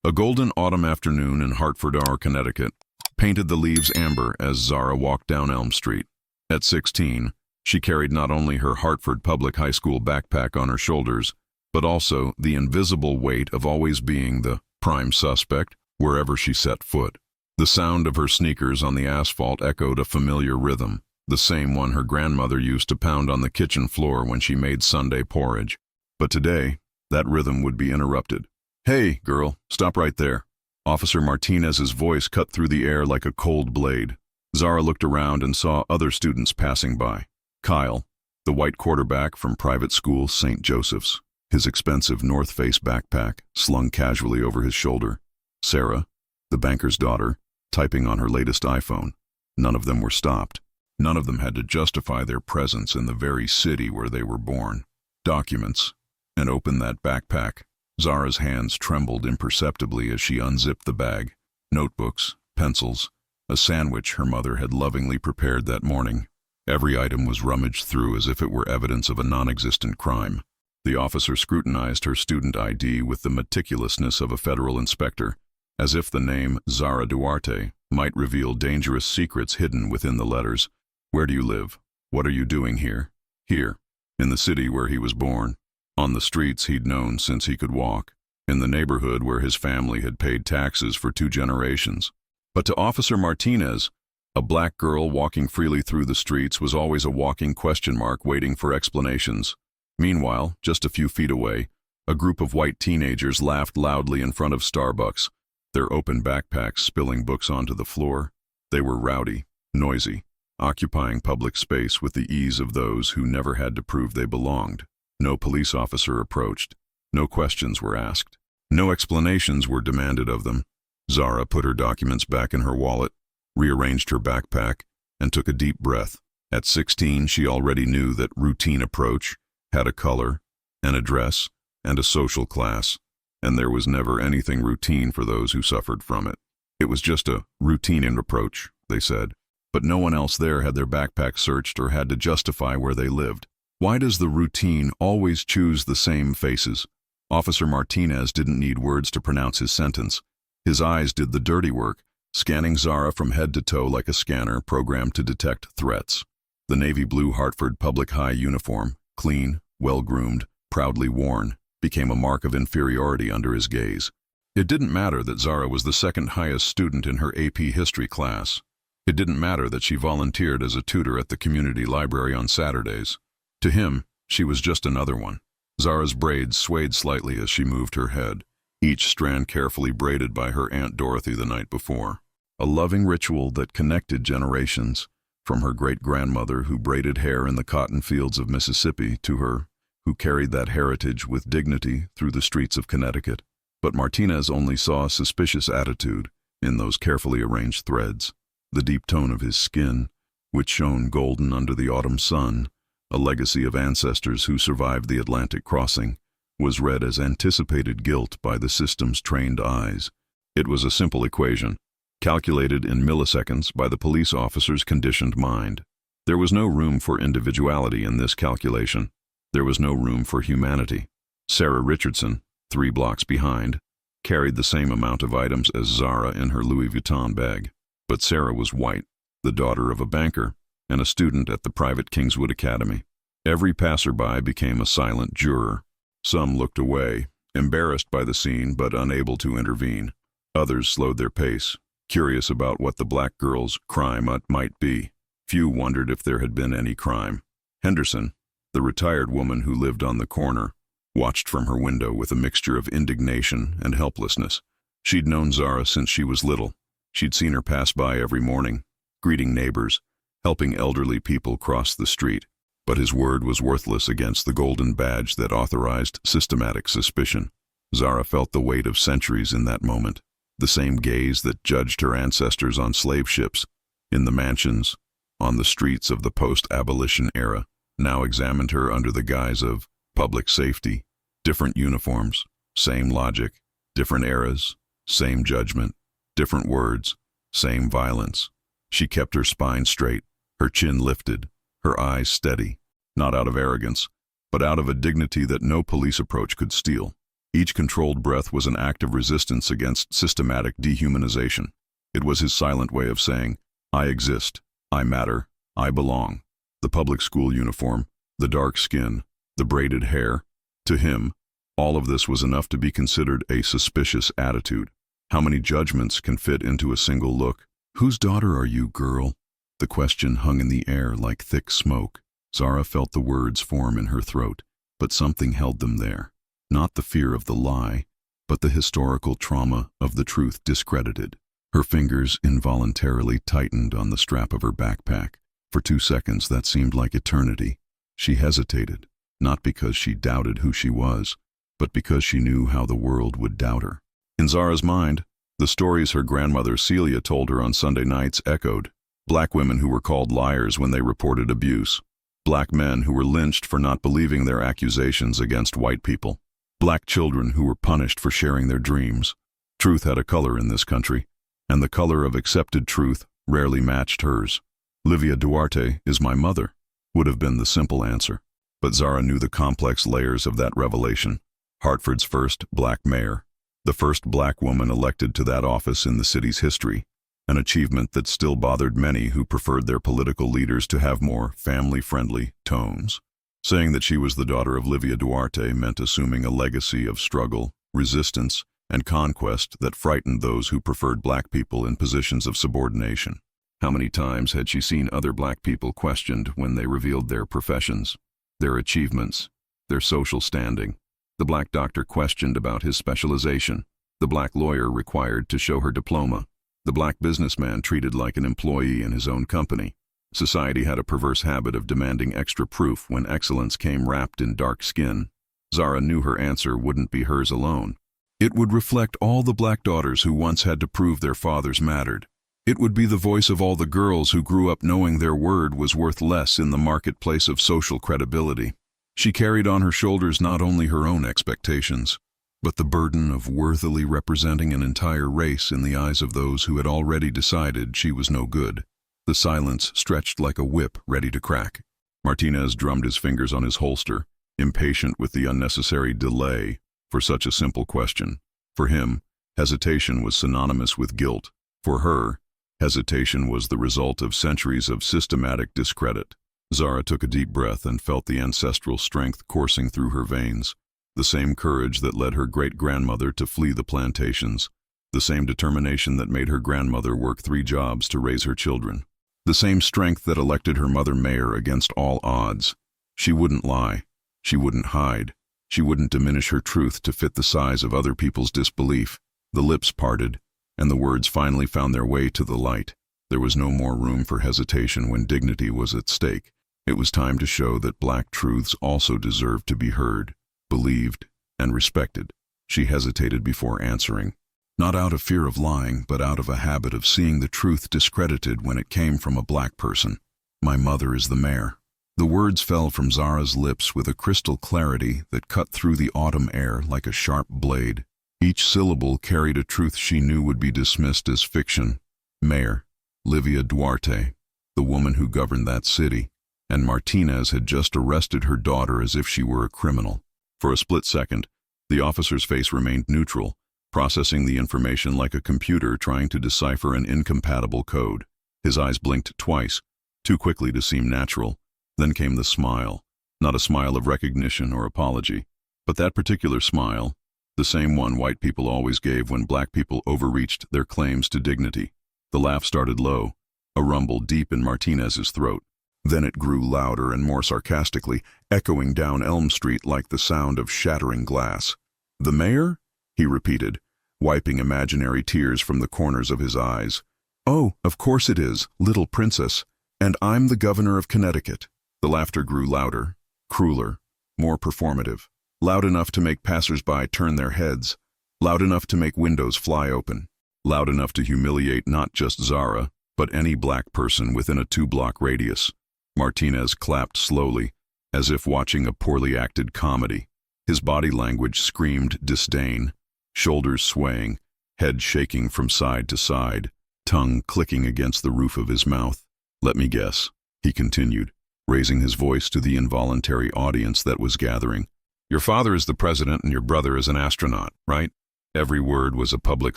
A golden autumn afternoon in Hartford, Connecticut, painted the leaves amber as Zara walked down Elm Street. At 16, she carried not only her Hartford Public High School backpack on her shoulders, but also the invisible weight of always being the prime suspect wherever she set foot. The sound of her sneakers on the asphalt echoed a familiar rhythm, the same one her grandmother used to pound on the kitchen floor when she made Sunday porridge. But today, that rhythm would be interrupted. "Hey, girl, stop right there." Officer Martinez's voice cut through the air like a cold blade. Zara looked around and saw other students passing by. Kyle, the white quarterback from private school St. Joseph's, his expensive North Face backpack slung casually over his shoulder. Sarah, the banker's daughter, typing on her latest iPhone. None of them were stopped. None of them had to justify their presence in the very city where they were born. Documents. And open that backpack. Zara's hands trembled imperceptibly as she unzipped the bag. Notebooks, pencils, a sandwich her mother had lovingly prepared that morning. Every item was rummaged through as if it were evidence of a non-existent crime. The officer scrutinized her student ID with the meticulousness of a federal inspector, as if the name Zara Duarte might reveal dangerous secrets hidden within the letters. "Where do you live? What are you doing here?" Here, in the city where he was born. On the streets he'd known since he could walk, in the neighborhood where his family had paid taxes for 2 generations. But to Officer Martinez, a black girl walking freely through the streets was always a walking question mark waiting for explanations. Meanwhile, just a few feet away, a group of white teenagers laughed loudly in front of Starbucks, their open backpacks spilling books onto the floor. They were rowdy, noisy, occupying public space with the ease of those who never had to prove they belonged. No police officer approached. No questions were asked. No explanations were demanded of them. Zara put her documents back in her wallet, rearranged her backpack, and took a deep breath. At 16, she already knew that routine approach had a color, an address, and a social class, and there was never anything routine for those who suffered from it. It was just a routine in approach, they said, but no one else there had their backpack searched or had to justify where they lived. Why does the routine always choose the same faces? Officer Martinez didn't need words to pronounce his sentence. His eyes did the dirty work, scanning Zara from head to toe like a scanner programmed to detect threats. The navy blue Hartford Public High uniform, clean, well-groomed, proudly worn, became a mark of inferiority under his gaze. It didn't matter that Zara was the second highest student in her AP history class. It didn't matter that she volunteered as a tutor at the community library on Saturdays. To him, she was just another one. Zara's braids swayed slightly as she moved her head, each strand carefully braided by her Aunt Dorothy the night before. A loving ritual that connected generations, from her great-grandmother who braided hair in the cotton fields of Mississippi to her, who carried that heritage with dignity through the streets of Connecticut. But Martinez only saw a suspicious attitude in those carefully arranged threads. The deep tone of his skin, which shone golden under the autumn sun, a legacy of ancestors who survived the Atlantic crossing, was read as anticipated guilt by the system's trained eyes. It was a simple equation, calculated in milliseconds by the police officer's conditioned mind. There was no room for individuality in this calculation. There was no room for humanity. Sarah Richardson, 3 blocks behind, carried the same amount of items as Zara in her Louis Vuitton bag. But Sarah was white, the daughter of a banker, and a student at the private Kingswood Academy. Every passerby became a silent juror. Some looked away, embarrassed by the scene but unable to intervene. Others slowed their pace, curious about what the black girl's crime might be. Few wondered if there had been any crime. Henderson, the retired woman who lived on the corner, watched from her window with a mixture of indignation and helplessness. She'd known Zara since she was little. She'd seen her pass by every morning, greeting neighbors, helping elderly people cross the street. But his word was worthless against the golden badge that authorized systematic suspicion. Zara felt the weight of centuries in that moment, the same gaze that judged her ancestors on slave ships, in the mansions, on the streets of the post-abolition era, now examined her under the guise of public safety. Different uniforms, same logic, different eras, same judgment, different words, same violence. She kept her spine straight, her chin lifted, her eyes steady, not out of arrogance, but out of a dignity that no police approach could steal. Each controlled breath was an act of resistance against systematic dehumanization. It was his silent way of saying, I exist, I matter, I belong. The public school uniform, the dark skin, the braided hair. To him, all of this was enough to be considered a suspicious attitude. How many judgments can fit into a single look? Whose daughter are you, girl? The question hung in the air like thick smoke. Zara felt the words form in her throat, but something held them there. Not the fear of the lie, but the historical trauma of the truth discredited. Her fingers involuntarily tightened on the strap of her backpack. For 2 seconds that seemed like eternity. She hesitated, not because she doubted who she was, but because she knew how the world would doubt her. In Zara's mind, the stories her grandmother Celia told her on Sunday nights echoed. Black women who were called liars when they reported abuse. Black men who were lynched for not believing their accusations against white people. Black children who were punished for sharing their dreams. Truth had a color in this country, and the color of accepted truth rarely matched hers. Livia Duarte is my mother, would have been the simple answer. But Zara knew the complex layers of that revelation. Hartford's first black mayor, the first black woman elected to that office in the city's history, an achievement that still bothered many who preferred their political leaders to have more family-friendly tones. Saying that she was the daughter of Livia Duarte meant assuming a legacy of struggle, resistance, and conquest that frightened those who preferred black people in positions of subordination. How many times had she seen other black people questioned when they revealed their professions, their achievements, their social standing? The black doctor questioned about his specialization, the black lawyer required to show her diploma, the black businessman treated like an employee in his own company. Society had a perverse habit of demanding extra proof when excellence came wrapped in dark skin. Zara knew her answer wouldn't be hers alone. It would reflect all the black daughters who once had to prove their fathers mattered. It would be the voice of all the girls who grew up knowing their word was worth less in the marketplace of social credibility. She carried on her shoulders not only her own expectations, but the burden of worthily representing an entire race in the eyes of those who had already decided she was no good. The silence stretched like a whip ready to crack. Martinez drummed his fingers on his holster, impatient with the unnecessary delay for such a simple question. For him, hesitation was synonymous with guilt. For her, hesitation was the result of centuries of systematic discredit. Zara took a deep breath and felt the ancestral strength coursing through her veins, the same courage that led her great-grandmother to flee the plantations, the same determination that made her grandmother work 3 jobs to raise her children, the same strength that elected her mother mayor against all odds. She wouldn't lie, she wouldn't hide, she wouldn't diminish her truth to fit the size of other people's disbelief. The lips parted, and the words finally found their way to the light. There was no more room for hesitation when dignity was at stake. It was time to show that black truths also deserved to be heard, believed, and respected. She hesitated before answering, not out of fear of lying, but out of a habit of seeing the truth discredited when it came from a black person. My mother is the mayor. The words fell from Zara's lips with a crystal clarity that cut through the autumn air like a sharp blade. Each syllable carried a truth she knew would be dismissed as fiction. Mayor, Livia Duarte, the woman who governed that city, and Martinez had just arrested her daughter as if she were a criminal. For a split second, the officer's face remained neutral, processing the information like a computer trying to decipher an incompatible code. His eyes blinked twice, too quickly to seem natural. Then came the smile, not a smile of recognition or apology, but that particular smile, the same one white people always gave when black people overreached their claims to dignity. The laugh started low, a rumble deep in Martinez's throat. Then it grew louder and more sarcastically, echoing down Elm Street like the sound of shattering glass. "The mayor?" he repeated, wiping imaginary tears from the corners of his eyes. "Oh, of course it is, little princess. And I'm the governor of Connecticut." The laughter grew louder, crueler, more performative, loud enough to make passers-by turn their heads, loud enough to make windows fly open, loud enough to humiliate not just Zara, but any black person within a 2-block radius. Martinez clapped slowly, as if watching a poorly acted comedy. His body language screamed disdain, shoulders swaying, head shaking from side to side, tongue clicking against the roof of his mouth. "Let me guess," he continued, raising his voice to the involuntary audience that was gathering. Your father is the president and your brother is an astronaut, right? Every word was a public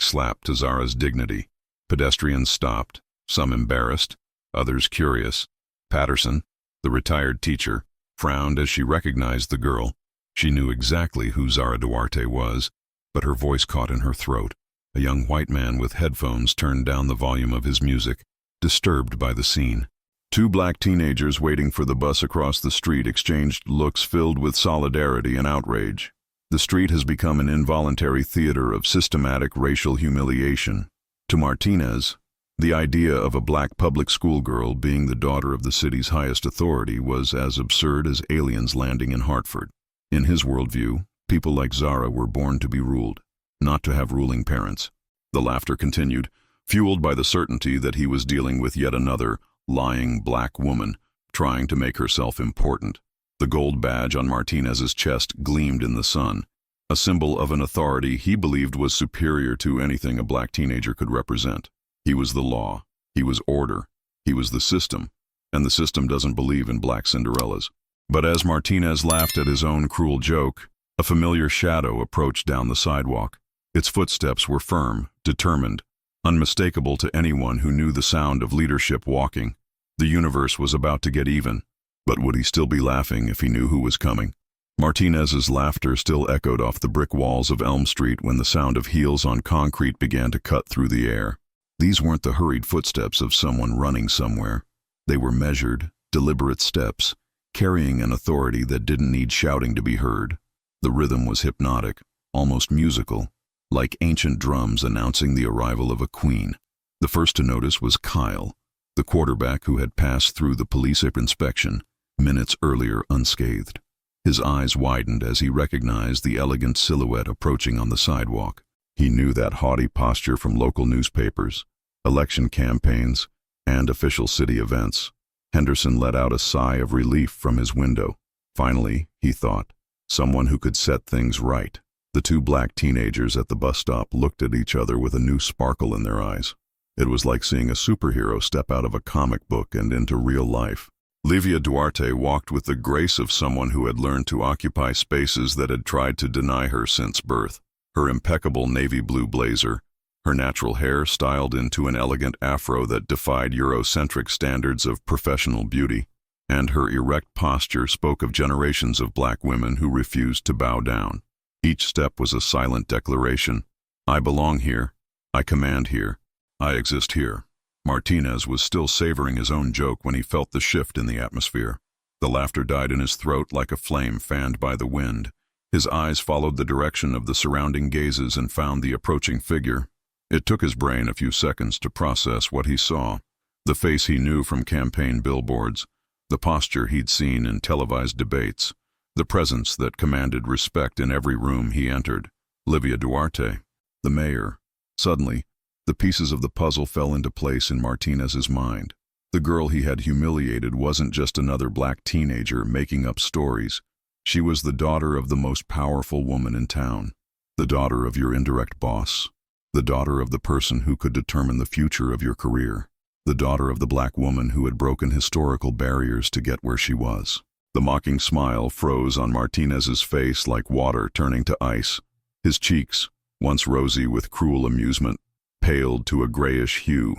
slap to Zara's dignity. Pedestrians stopped, some embarrassed, others curious. Patterson, the retired teacher, frowned as she recognized the girl. She knew exactly who Zara Duarte was, but her voice caught in her throat. A young white man with headphones turned down the volume of his music, disturbed by the scene. Two black teenagers waiting for the bus across the street exchanged looks filled with solidarity and outrage. The street has become an involuntary theater of systematic racial humiliation. To Martinez, the idea of a black public school girl being the daughter of the city's highest authority was as absurd as aliens landing in Hartford. In his worldview, people like Zara were born to be ruled, not to have ruling parents. The laughter continued, fueled by the certainty that he was dealing with yet another lying black woman trying to make herself important. The gold badge on Martinez's chest gleamed in the sun, a symbol of an authority he believed was superior to anything a black teenager could represent. He was the law, he was order, he was the system, and the system doesn't believe in black Cinderellas. But as Martinez laughed at his own cruel joke, a familiar shadow approached down the sidewalk. Its footsteps were firm, determined, unmistakable to anyone who knew the sound of leadership walking. The universe was about to get even, but would he still be laughing if he knew who was coming? Martinez's laughter still echoed off the brick walls of Elm Street when the sound of heels on concrete began to cut through the air. These weren't the hurried footsteps of someone running somewhere. They were measured, deliberate steps, carrying an authority that didn't need shouting to be heard. The rhythm was hypnotic, almost musical, like ancient drums announcing the arrival of a queen. The first to notice was Kyle, the quarterback who had passed through the police inspection minutes earlier unscathed. His eyes widened as he recognized the elegant silhouette approaching on the sidewalk. He knew that haughty posture from local newspapers, election campaigns, and official city events. Henderson let out a sigh of relief from his window. Finally, he thought, someone who could set things right. The two black teenagers at the bus stop looked at each other with a new sparkle in their eyes. It was like seeing a superhero step out of a comic book and into real life. Livia Duarte walked with the grace of someone who had learned to occupy spaces that had tried to deny her since birth. Her impeccable navy blue blazer, her natural hair styled into an elegant afro that defied Eurocentric standards of professional beauty, and her erect posture spoke of generations of black women who refused to bow down. Each step was a silent declaration. I belong here. I command here. I exist here. Martinez was still savoring his own joke when he felt the shift in the atmosphere. The laughter died in his throat like a flame fanned by the wind. His eyes followed the direction of the surrounding gazes and found the approaching figure. It took his brain a few seconds to process what he saw. The face he knew from campaign billboards, the posture he'd seen in televised debates, the presence that commanded respect in every room he entered. Livia Duarte, the mayor. Suddenly, the pieces of the puzzle fell into place in Martinez's mind. The girl he had humiliated wasn't just another black teenager making up stories. She was the daughter of the most powerful woman in town, the daughter of your indirect boss, the daughter of the person who could determine the future of your career, the daughter of the black woman who had broken historical barriers to get where she was. The mocking smile froze on Martinez's face like water turning to ice. His cheeks, once rosy with cruel amusement, paled to a grayish hue.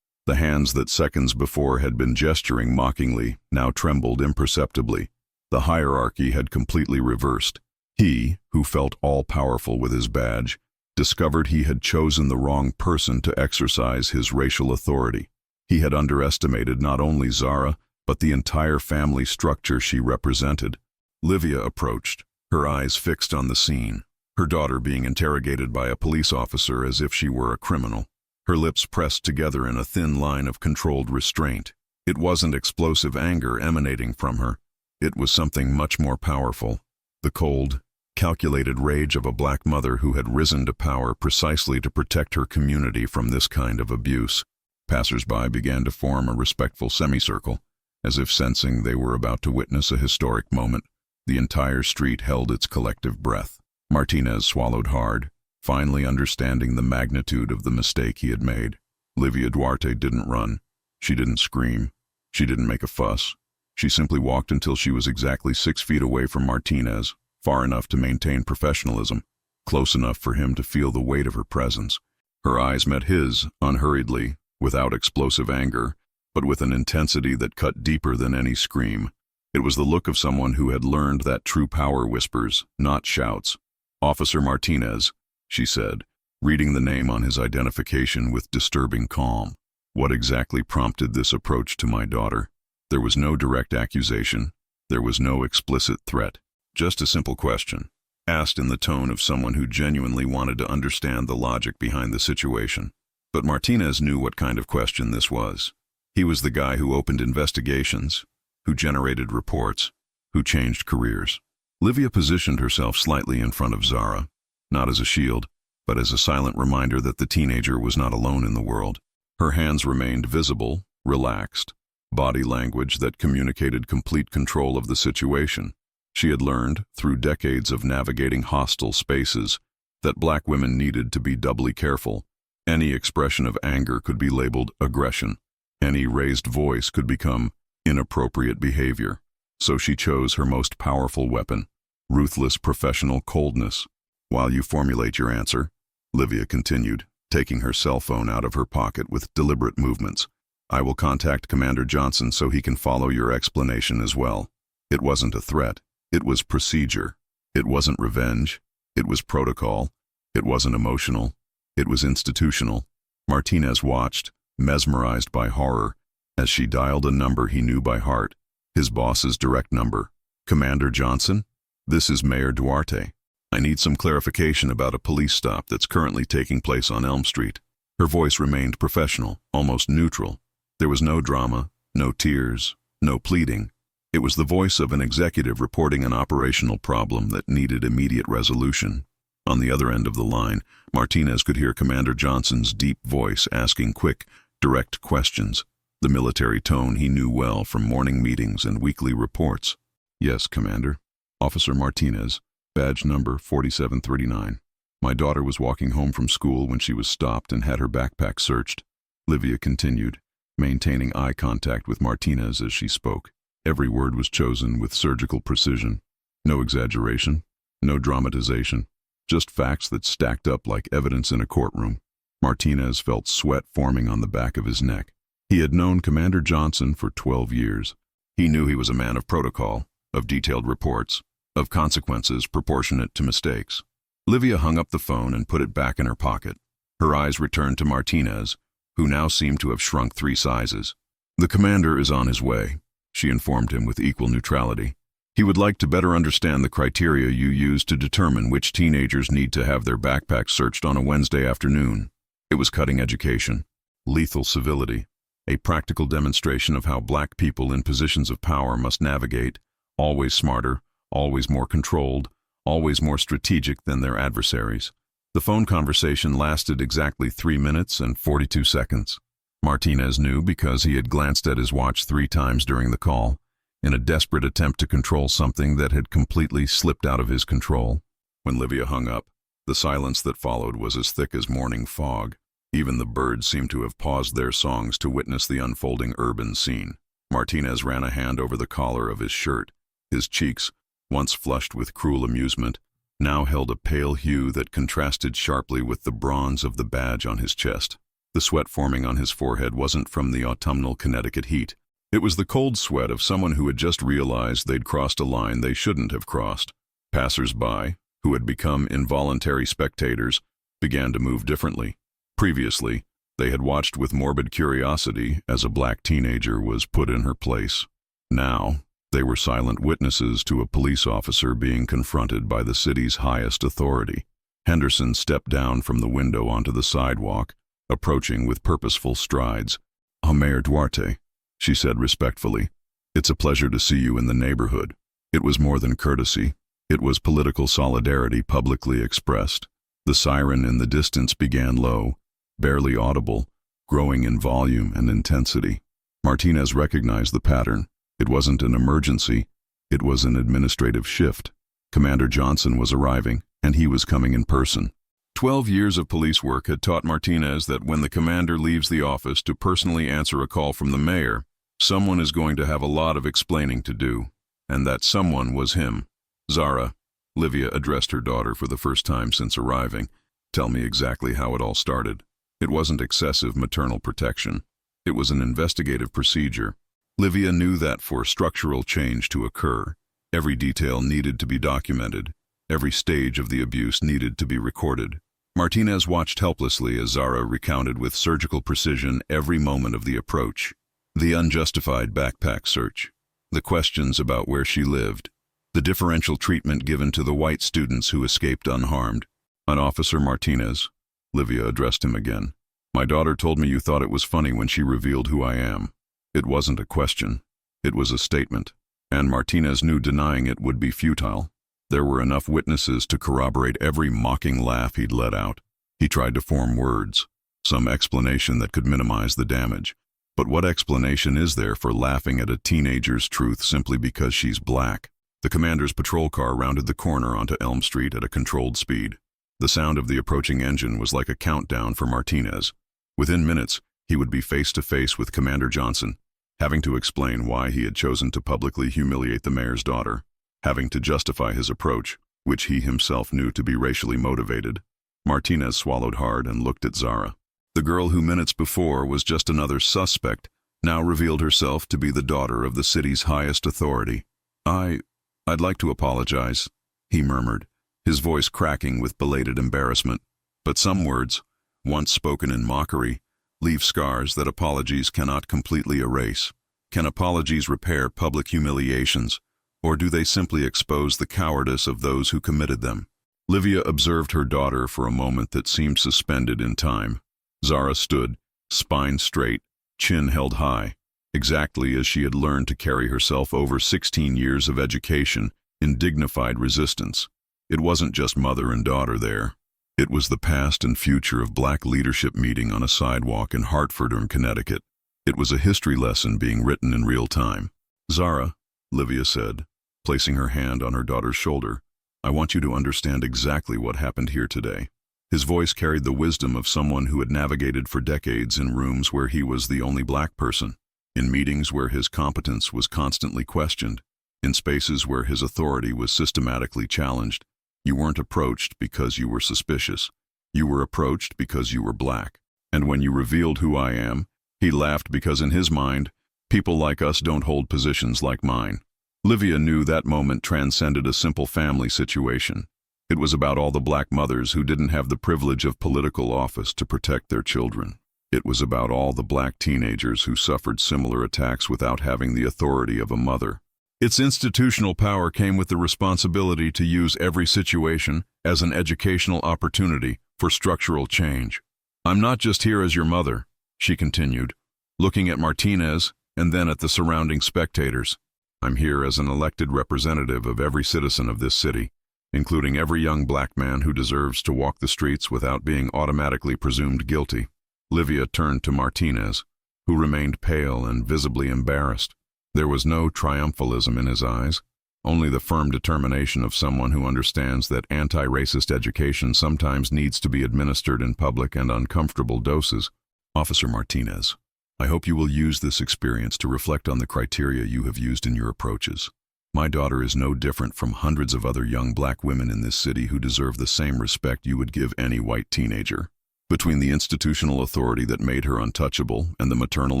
The hands that seconds before had been gesturing mockingly now trembled imperceptibly. The hierarchy had completely reversed. He, who felt all-powerful with his badge, discovered he had chosen the wrong person to exercise his racial authority. He had underestimated not only Zara, but the entire family structure she represented. Livia approached, her eyes fixed on the scene, her daughter being interrogated by a police officer as if she were a criminal. Her lips pressed together in a thin line of controlled restraint. It wasn't explosive anger emanating from her. It was something much more powerful. The cold, calculated rage of a black mother who had risen to power precisely to protect her community from this kind of abuse. Passers-by began to form a respectful semicircle, as if sensing they were about to witness a historic moment. The entire street held its collective breath. Martinez swallowed hard, finally understanding the magnitude of the mistake he had made. Livia Duarte didn't run. She didn't scream. She didn't make a fuss. She simply walked until she was exactly 6 feet away from Martinez, far enough to maintain professionalism, close enough for him to feel the weight of her presence. Her eyes met his, unhurriedly, without explosive anger, but with an intensity that cut deeper than any scream. It was the look of someone who had learned that true power whispers, not shouts. "Officer Martinez," she said, reading the name on his identification with disturbing calm. "What exactly prompted this approach to my daughter?" There was no direct accusation. There was no explicit threat. Just a simple question, asked in the tone of someone who genuinely wanted to understand the logic behind the situation. But Martinez knew what kind of question this was. He was the guy who opened investigations, who generated reports, who changed careers. Livia positioned herself slightly in front of Zara, not as a shield, but as a silent reminder that the teenager was not alone in the world. Her hands remained visible, relaxed, body language that communicated complete control of the situation. She had learned, through decades of navigating hostile spaces, that black women needed to be doubly careful. Any expression of anger could be labeled aggression. Any raised voice could become inappropriate behavior. So she chose her most powerful weapon, ruthless professional coldness. "While you formulate your answer," Livia continued, taking her cell phone out of her pocket with deliberate movements, "I will contact Commander Johnson so he can follow your explanation as well." It wasn't a threat. It was procedure. It wasn't revenge. It was protocol. It wasn't emotional. It was institutional. Martinez watched, mesmerized by horror, as she dialed a number he knew by heart, his boss's direct number. "Commander Johnson? This is Mayor Duarte. I need some clarification about a police stop that's currently taking place on Elm Street." Her voice remained professional, almost neutral. There was no drama, no tears, no pleading. It was the voice of an executive reporting an operational problem that needed immediate resolution. On the other end of the line, Martinez could hear Commander Johnson's deep voice asking quick, direct questions, the military tone he knew well from morning meetings and weekly reports. "Yes, Commander. Officer Martinez, badge number 4739. My daughter was walking home from school when she was stopped and had her backpack searched." Livia continued, maintaining eye contact with Martinez as she spoke. Every word was chosen with surgical precision. No exaggeration, no dramatization, just facts that stacked up like evidence in a courtroom. Martinez felt sweat forming on the back of his neck. He had known Commander Johnson for 12 years. He knew he was a man of protocol, of detailed reports, of consequences proportionate to mistakes. Livia hung up the phone and put it back in her pocket. Her eyes returned to Martinez, who now seemed to have shrunk 3 sizes. "The commander is on his way," she informed him with equal neutrality. "He would like to better understand the criteria you use to determine which teenagers need to have their backpacks searched on a Wednesday afternoon." It was cutting education, lethal civility, a practical demonstration of how black people in positions of power must navigate, always smarter, always more controlled, always more strategic than their adversaries. The phone conversation lasted exactly 3 minutes and 42 seconds. Martinez knew because he had glanced at his watch 3 times during the call, in a desperate attempt to control something that had completely slipped out of his control. When Livia hung up, the silence that followed was as thick as morning fog. Even the birds seemed to have paused their songs to witness the unfolding urban scene. Martinez ran a hand over the collar of his shirt. His cheeks, once flushed with cruel amusement, now held a pale hue that contrasted sharply with the bronze of the badge on his chest. The sweat forming on his forehead wasn't from the autumnal Connecticut heat. It was the cold sweat of someone who had just realized they'd crossed a line they shouldn't have crossed. Passers-by, who had become involuntary spectators, began to move differently. Previously, they had watched with morbid curiosity as a black teenager was put in her place. Now, they were silent witnesses to a police officer being confronted by the city's highest authority. Henderson stepped down from the window onto the sidewalk, approaching with purposeful strides. "Mayor Duarte," she said respectfully, "it's a pleasure to see you in the neighborhood." It was more than courtesy. It was political solidarity publicly expressed. The siren in the distance began low, barely audible, growing in volume and intensity. Martinez recognized the pattern. It wasn't an emergency. It was an administrative shift. Commander Johnson was arriving, and he was coming in person. 12 years of police work had taught Martinez that when the commander leaves the office to personally answer a call from the mayor, someone is going to have a lot of explaining to do, and that someone was him. Zara, Livia addressed her daughter for the first time since arriving. Tell me exactly how it all started. It wasn't excessive maternal protection. It was an investigative procedure. Livia knew that for structural change to occur, every detail needed to be documented. Every stage of the abuse needed to be recorded. Martinez watched helplessly as Zara recounted with surgical precision every moment of the approach. The unjustified backpack search. The questions about where she lived. The differential treatment given to the white students who escaped unharmed. Officer Martinez, Livia addressed him again. My daughter told me you thought it was funny when she revealed who I am. It wasn't a question. It was a statement. And Martinez knew denying it would be futile. There were enough witnesses to corroborate every mocking laugh he'd let out. He tried to form words, some explanation that could minimize the damage. But what explanation is there for laughing at a teenager's truth simply because she's black? The commander's patrol car rounded the corner onto Elm Street at a controlled speed. The sound of the approaching engine was like a countdown for Martinez. Within minutes, he would be face to face with Commander Johnson, having to explain why he had chosen to publicly humiliate the mayor's daughter, having to justify his approach, which he himself knew to be racially motivated. Martinez swallowed hard and looked at Zara. The girl who minutes before was just another suspect now revealed herself to be the daughter of the city's highest authority. I'd like to apologize, he murmured, his voice cracking with belated embarrassment. But some words, once spoken in mockery, leave scars that apologies cannot completely erase. Can apologies repair public humiliations, or do they simply expose the cowardice of those who committed them? Livia observed her daughter for a moment that seemed suspended in time. Zara stood, spine straight, chin held high, exactly as she had learned to carry herself over 16 years of education in dignified resistance. It wasn't just mother and daughter there. It was the past and future of black leadership meeting on a sidewalk in Hartford, Connecticut. It was a history lesson being written in real time. Zara, Livia said, placing her hand on her daughter's shoulder, I want you to understand exactly what happened here today. His voice carried the wisdom of someone who had navigated for decades in rooms where he was the only black person, in meetings where his competence was constantly questioned, in spaces where his authority was systematically challenged. You weren't approached because you were suspicious. You were approached because you were black. And when you revealed who I am, he laughed because in his mind, people like us don't hold positions like mine. Livia knew that moment transcended a simple family situation. It was about all the black mothers who didn't have the privilege of political office to protect their children. It was about all the black teenagers who suffered similar attacks without having the authority of a mother. Its institutional power came with the responsibility to use every situation as an educational opportunity for structural change. I'm not just here as your mother, she continued, looking at Martinez and then at the surrounding spectators. I'm here as an elected representative of every citizen of this city, including every young black man who deserves to walk the streets without being automatically presumed guilty. Livia turned to Martinez, who remained pale and visibly embarrassed. There was no triumphalism in his eyes, only the firm determination of someone who understands that anti-racist education sometimes needs to be administered in public and uncomfortable doses. Officer Martinez, I hope you will use this experience to reflect on the criteria you have used in your approaches. My daughter is no different from hundreds of other young black women in this city who deserve the same respect you would give any white teenager. Between the institutional authority that made her untouchable and the maternal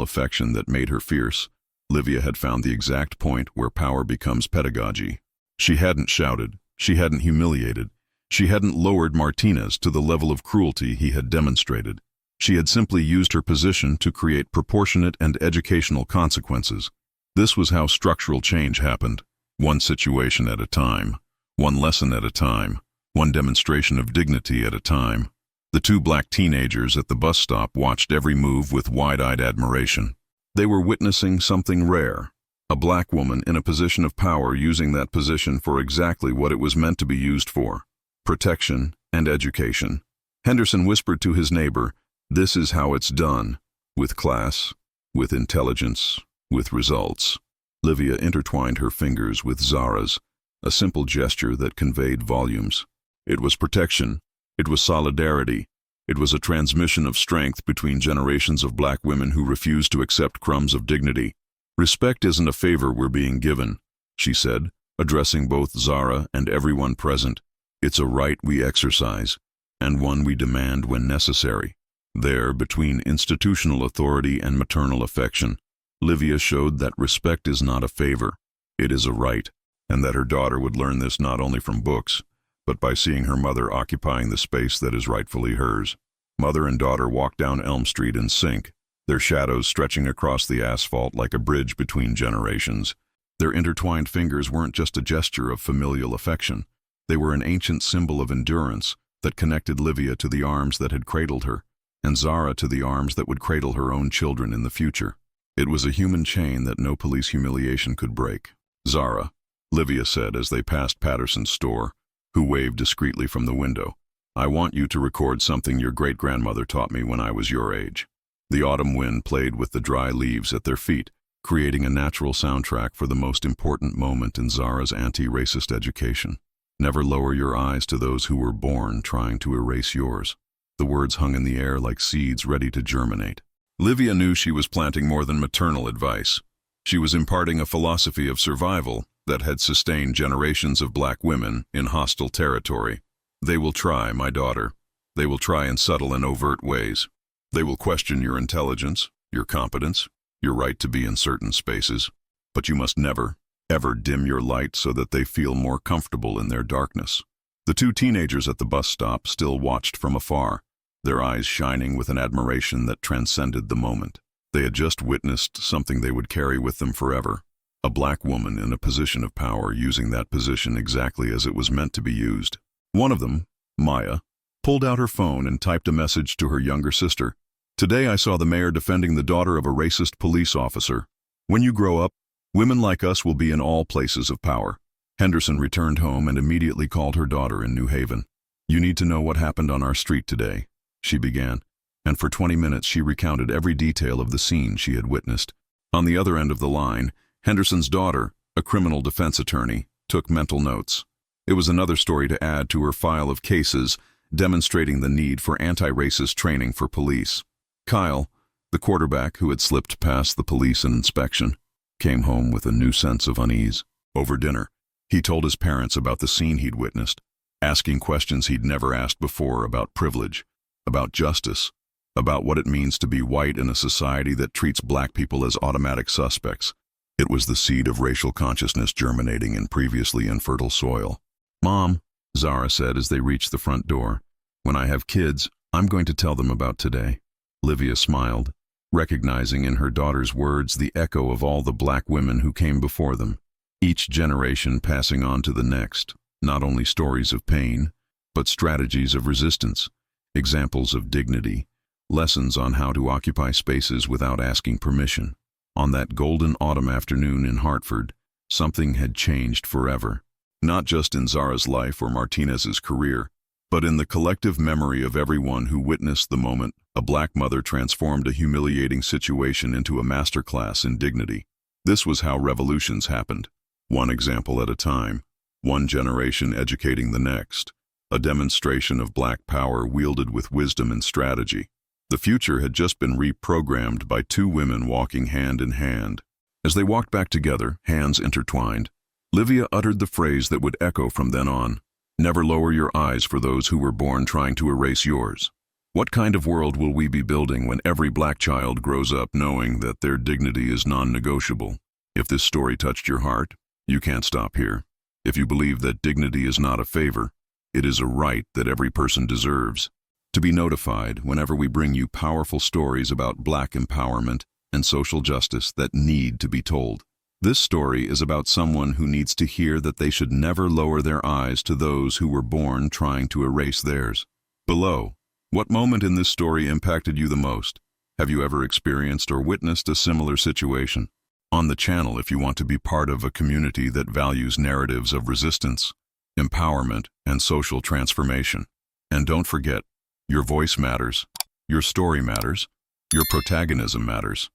affection that made her fierce, Livia had found the exact point where power becomes pedagogy. She hadn't shouted, she hadn't humiliated, she hadn't lowered Martinez to the level of cruelty he had demonstrated. She had simply used her position to create proportionate and educational consequences. This was how structural change happened, one situation at a time, one lesson at a time, one demonstration of dignity at a time. The two black teenagers at the bus stop watched every move with wide-eyed admiration. They were witnessing something rare, a black woman in a position of power using that position for exactly what it was meant to be used for, protection and education. Henderson whispered to his neighbor, "This is how it's done, with class, with intelligence, with results." Livia intertwined her fingers with Zara's, a simple gesture that conveyed volumes. It was protection, it was solidarity, it was a transmission of strength between generations of black women who refused to accept crumbs of dignity. "Respect isn't a favor we're being given," she said, addressing both Zara and everyone present. It's a right we exercise, and one we demand when necessary. There, between institutional authority and maternal affection, Livia showed that respect is not a favor, it is a right, and that her daughter would learn this not only from books, but by seeing her mother occupying the space that is rightfully hers. Mother and daughter walked down Elm Street in sync, their shadows stretching across the asphalt like a bridge between generations. Their intertwined fingers weren't just a gesture of familial affection. They were an ancient symbol of endurance that connected Livia to the arms that had cradled her, and Zara to the arms that would cradle her own children in the future. It was a human chain that no police humiliation could break. "Zara," Livia said as they passed Patterson's store, who waved discreetly from the window, "I want you to record something your great-grandmother taught me when I was your age." The autumn wind played with the dry leaves at their feet, creating a natural soundtrack for the most important moment in Zara's anti-racist education. "Never lower your eyes to those who were born trying to erase yours." The words hung in the air like seeds ready to germinate. Livia knew she was planting more than maternal advice. She was imparting a philosophy of survival that had sustained generations of black women in hostile territory. "They will try, my daughter. They will try in subtle and overt ways. They will question your intelligence, your competence, your right to be in certain spaces. But you must never, ever dim your light so that they feel more comfortable in their darkness." The two teenagers at the bus stop still watched from afar, their eyes shining with an admiration that transcended the moment. They had just witnessed something they would carry with them forever. A black woman in a position of power using that position exactly as it was meant to be used. One of them, Maya, pulled out her phone and typed a message to her younger sister. "Today I saw the mayor defending the daughter of a racist police officer. When you grow up, women like us will be in all places of power." Henderson returned home and immediately called her daughter in New Haven. "You need to know what happened on our street today," she began, and for 20 minutes she recounted every detail of the scene she had witnessed. On the other end of the line, Henderson's daughter, a criminal defense attorney, took mental notes. It was another story to add to her file of cases demonstrating the need for anti-racist training for police. Kyle, the quarterback who had slipped past the police inspection, came home with a new sense of unease. Over dinner, he told his parents about the scene he'd witnessed, asking questions he'd never asked before about privilege, about justice, about what it means to be white in a society that treats black people as automatic suspects. It was the seed of racial consciousness germinating in previously infertile soil. "Mom," Zara said as they reached the front door, "when I have kids, I'm going to tell them about today." Livia smiled, recognizing in her daughter's words the echo of all the black women who came before them, each generation passing on to the next, not only stories of pain, but strategies of resistance, examples of dignity, lessons on how to occupy spaces without asking permission. On that golden autumn afternoon in Hartford, something had changed forever, not just in Zara's life or Martinez's career, but in the collective memory of everyone who witnessed the moment a black mother transformed a humiliating situation into a masterclass in dignity. This was how revolutions happened, one example at a time, one generation educating the next, a demonstration of black power wielded with wisdom and strategy. The future had just been reprogrammed by two women walking hand in hand. As they walked back together, hands intertwined, Livia uttered the phrase that would echo from then on: "Never lower your eyes for those who were born trying to erase yours." What kind of world will we be building when every black child grows up knowing that their dignity is non-negotiable? If this story touched your heart, you can't stop here. If you believe that dignity is not a favor, it is a right that every person deserves. To be notified whenever we bring you powerful stories about black empowerment and social justice that need to be told. This story is about someone who needs to hear that they should never lower their eyes to those who were born trying to erase theirs. Below, what moment in this story impacted you the most? Have you ever experienced or witnessed a similar situation? On the channel if you want to be part of a community that values narratives of resistance, empowerment, and social transformation. And don't forget, your voice matters, your story matters, your protagonism matters.